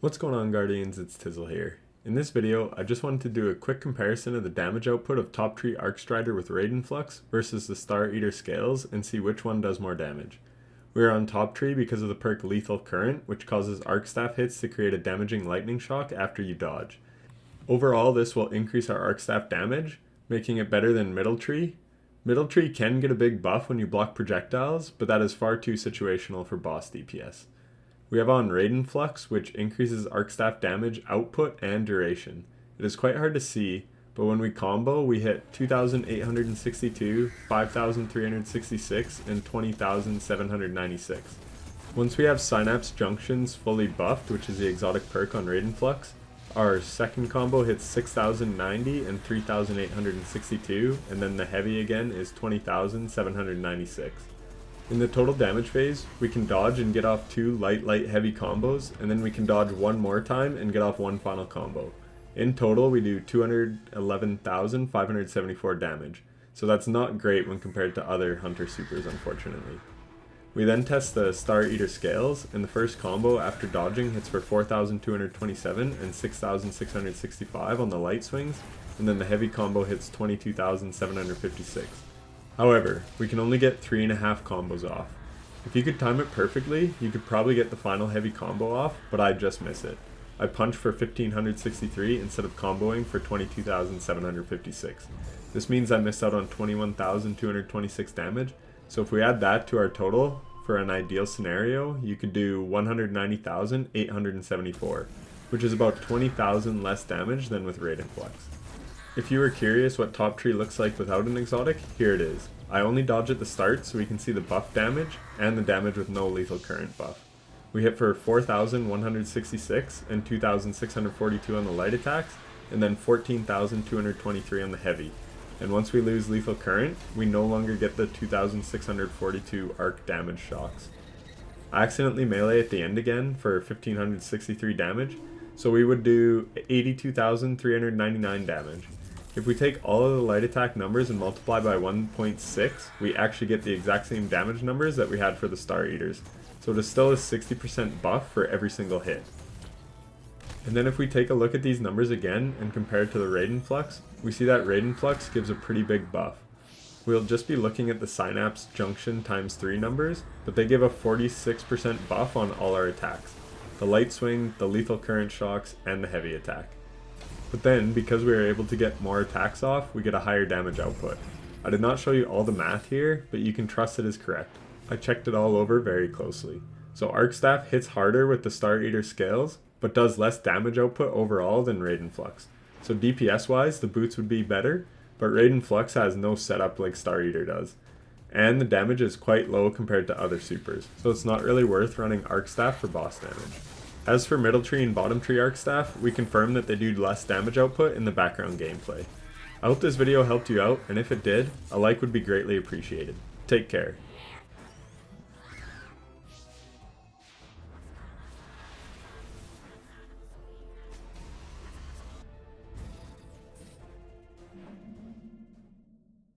What's going on, Guardians? It's Tizzle here. In this video, I just wanted to do a quick comparison of the damage output of Top Tree Arc Strider with Raiden Flux versus the Star Eater scales and see which one does more damage. We are on Top Tree because of the perk Lethal Current, which causes Arc Staff hits to create a damaging lightning shock after you dodge. Overall, this will increase our Arc Staff damage, making it better than Middle Tree. Middle Tree can get a big buff when you block projectiles, but that is far too situational for boss DPS. We have on Raiden Flux, which increases Arc Staff damage, output, and duration. It is quite hard to see, but when we combo, we hit 2,862, 5,366, and 20,796. Once we have Synapse Junctions fully buffed, which is the exotic perk on Raiden Flux, our second combo hits 6,090 and 3,862, and then the heavy again is 20,796. In the total damage phase, we can dodge and get off 2 light heavy combos, and then we can dodge one more time and get off one final combo. In total, we do 211,574 damage, so that's not great when compared to other Hunter supers, unfortunately. We then test the Star Eater scales, and the first combo after dodging hits for 4,227 and 6,665 on the light swings, and then the heavy combo hits 22,756. However, we can only get 3.5 combos off. If you could time it perfectly, you could probably get the final heavy combo off, but I just miss it. I punch for 1,563 instead of comboing for 22,756. This means I missed out on 21,226 damage, so if we add that to our total, for an ideal scenario, you could do 190,874, which is about 20,000 less damage than with Raiden Flux. If you were curious what Top Tree looks like without an exotic, here it is. I only dodge at the start so we can see the buff damage and the damage with no lethal current buff. We hit for 4,166 and 2,642 on the light attacks, and then 14,223 on the heavy. And once we lose lethal current, we no longer get the 2,642 arc damage shocks. I accidentally melee at the end again for 1,563 damage, so we would do 82,399 damage. If we take all of the light attack numbers and multiply by 1.6, we actually get the exact same damage numbers that we had for the Star Eaters. So it is still a 60% buff for every single hit. And then if we take a look at these numbers again and compare it to the Raiden Flux, we see that Raiden Flux gives a pretty big buff. We'll just be looking at the Synapse Junction times 3 numbers, but they give a 46% buff on all our attacks. The light swing, the lethal current shocks, and the heavy attack. But then, because we are able to get more attacks off, we get a higher damage output. I did not show you all the math here, but you can trust it is correct. I checked it all over very closely. So Arc Staff hits harder with the Star Eater scales, but does less damage output overall than Raiden Flux. So DPS wise, the boots would be better, but Raiden Flux has no setup like Star Eater does. And the damage is quite low compared to other supers, so it's not really worth running Arc Staff for boss damage. As for Middle Tree and Bottom Tree Arc Staff, we confirm that they do less damage output in the background gameplay. I hope this video helped you out, and if it did, a like would be greatly appreciated. Take care.